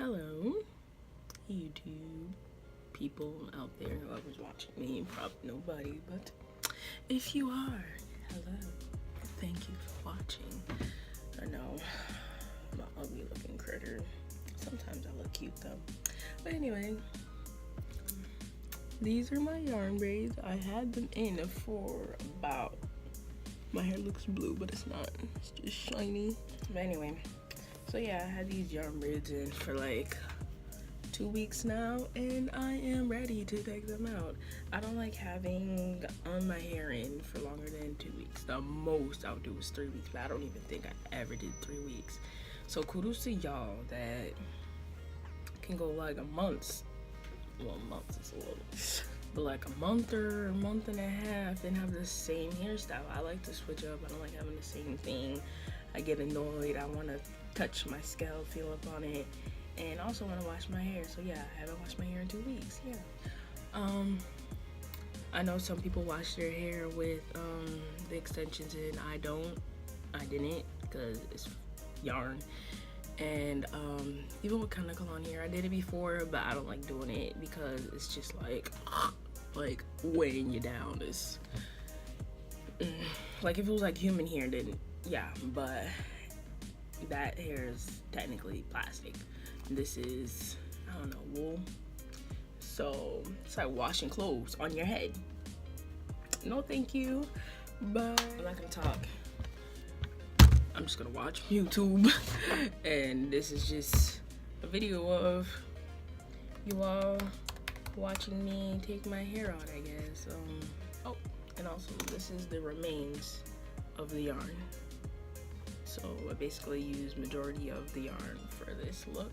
Hello, YouTube people out there, whoever's watching me, probably nobody, but if you are, hello, thank you for watching. I know, I'm an ugly looking critter. Sometimes I look cute though. But anyway, these are my yarn braids. I had them in for about, my hair looks blue, but it's not, it's just shiny. But anyway, so yeah, I had these yarn braids in for like 2 weeks now, and I am ready to take them out. I don't like having my hair in for longer than 2 weeks. The most I would do is 3 weeks, but I don't even think I ever did 3 weeks. So kudos to y'all that can go like a month. Well, months is a little, but like a month or a month and a half and have the same hairstyle. I like to switch up. I don't like having the same thing. I get annoyed. I want to touch my scalp, feel up on it, and also want to wash my hair. So yeah, I haven't washed my hair in 2 weeks. Yeah. I know some people wash their hair with the extensions in. I didn't, because it's yarn. And even with conical on here, I did it before, but I don't like doing it because it's just like weighing you down. It's like if it was like human hair, then yeah, but that hair is technically plastic. This is, I don't know, wool. So it's like washing clothes on your head. No thank you, but I'm not gonna talk. I'm just gonna watch YouTube. And this is just a video of you all watching me take my hair out, I guess. Oh, and also this is the remains of the yarn. So I basically use majority of the yarn for this look.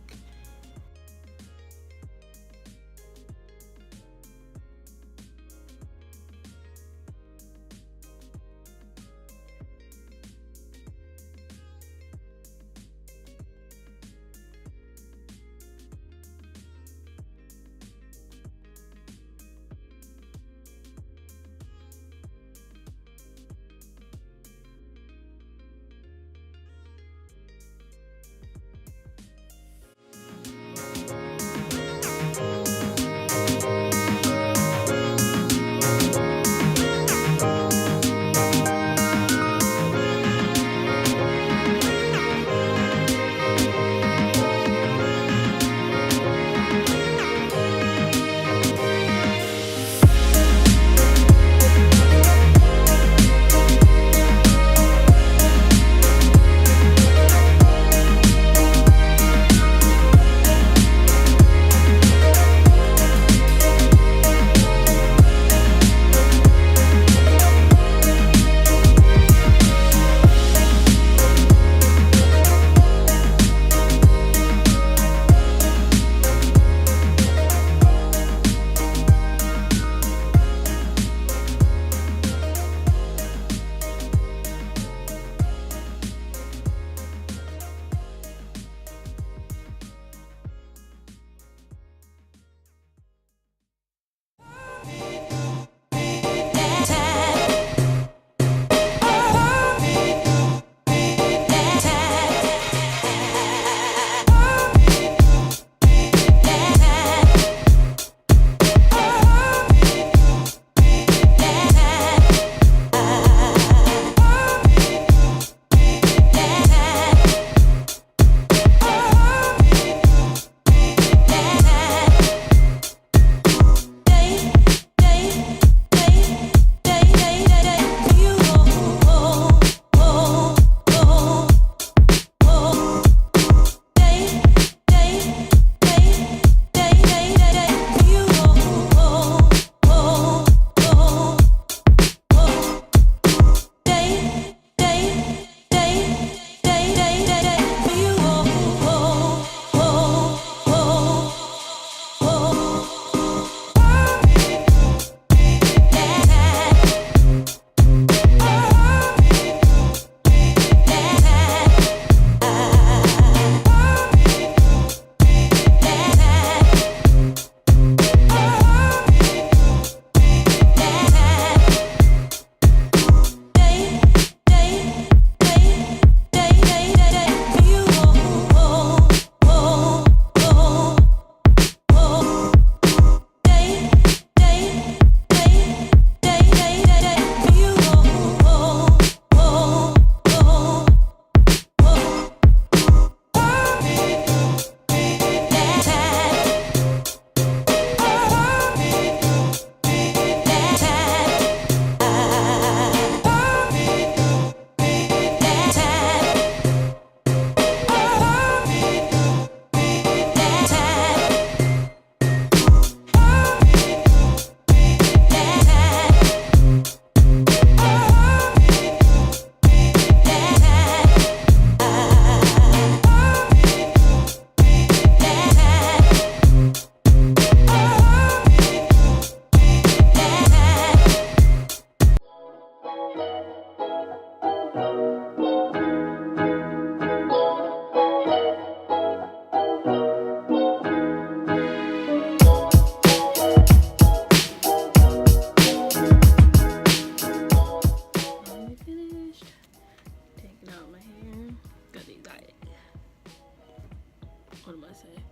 what am I saying?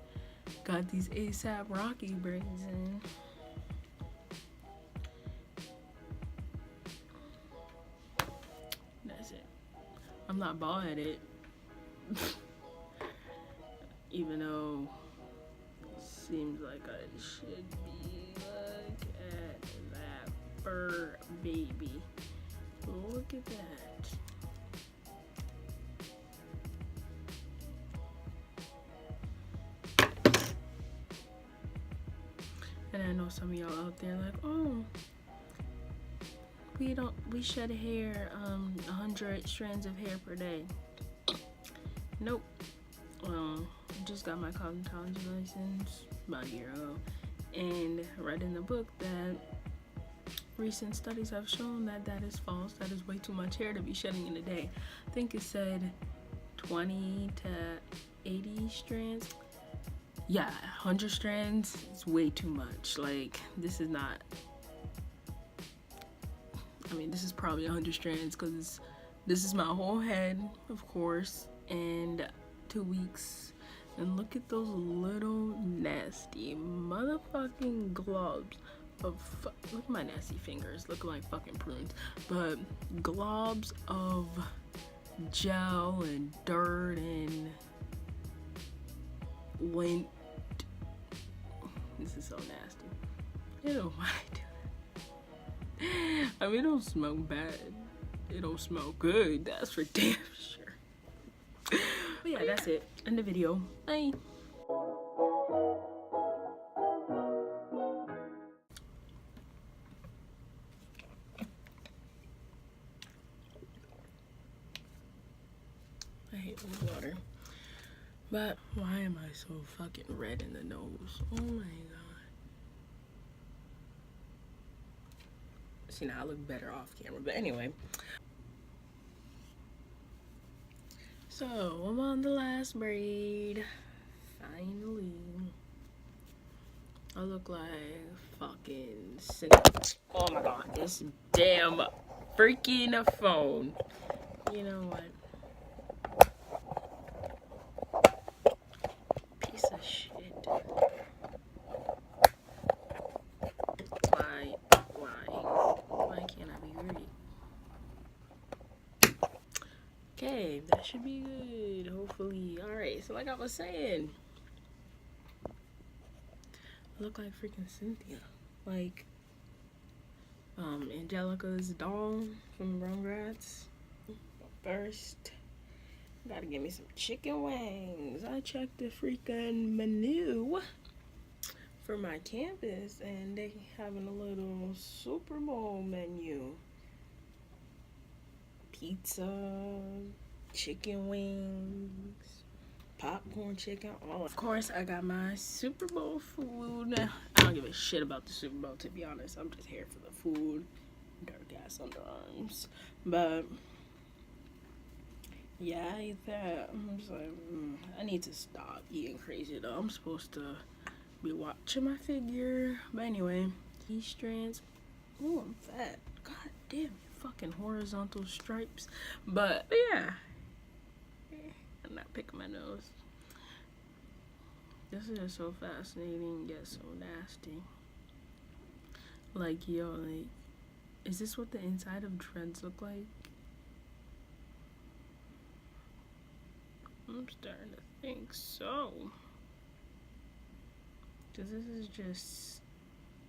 Got these ASAP Rocky braids in. That's it. I'm not bald-headed. Even though it seems like I should be. Look at that fur baby. Look at that. And I know some of y'all out there like, oh, we shed hair 100 strands of hair per day. Nope. Just got my cosmetology license about a year ago, and read in the book that recent studies have shown that that is false. That is way too much hair to be shedding in a day. I think it said 20 to 80 strands. Yeah, 100 strands is way too much. Like, this is not, I mean, this is probably 100 strands because this is my whole head, of course, and 2 weeks. And look at those little nasty motherfucking globs of, look at my nasty fingers, look like fucking prunes, but globs of gel and dirt and lint. This is so nasty. Ew, why do that? I mean, it don't smell bad. It don't smell good. That's for damn sure. But yeah, that's it. End the video. Bye. I hate water. But why am I so fucking red in the nose? Oh my god. See, now I look better off camera. But anyway. So, I'm on the last braid. Finally. I look like fucking oh my god. This damn freaking phone. You know what? Of shit. Why can't I be ready? Okay, that should be good, hopefully. Alright, so like I was saying, I look like freaking Cynthia. Like Angelica's doll from Rugrats. First, gotta give me some chicken wings. I checked the freaking menu for my campus and they having a little Super Bowl menu. Pizza, chicken wings, popcorn chicken, all. Of course, I got my Super Bowl food. I don't give a shit about the Super Bowl, to be honest. I'm just here for the food. Dark ass underarms. But yeah, I ate that. I'm just like, I need to stop eating crazy though. I'm supposed to be watching my figure. But anyway, these strands. Oh, I'm fat. God damn, fucking horizontal stripes. But yeah, I'm not picking my nose. This is so fascinating yet so nasty. Like, yo, like, is this what the inside of dreads look like? I'm starting to think so. Because this is just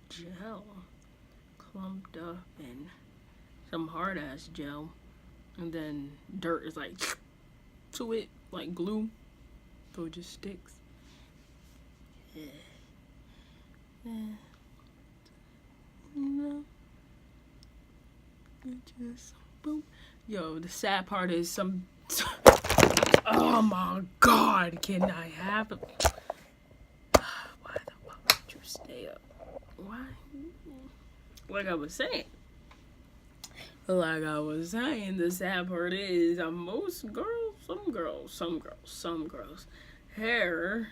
gel clumped up and some hard ass gel. And then dirt is like to it, like glue. So it just sticks. No. It just boom. Yo, the sad part is some. Oh my god, can I have it? Why the fuck would you stay up? Why? Like I was saying, the sad part is most girls, some girls, hair,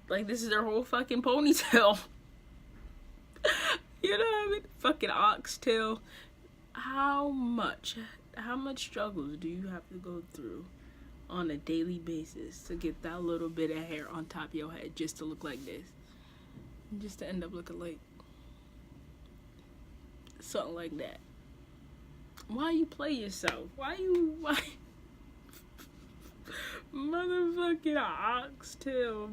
like this is their whole fucking ponytail. You know what I mean? Fucking oxtail. How much struggles do you have to go through on a daily basis to get that little bit of hair on top of your head just to look like this. Just to end up looking like something like that. Why you play yourself? Why motherfucking oxtail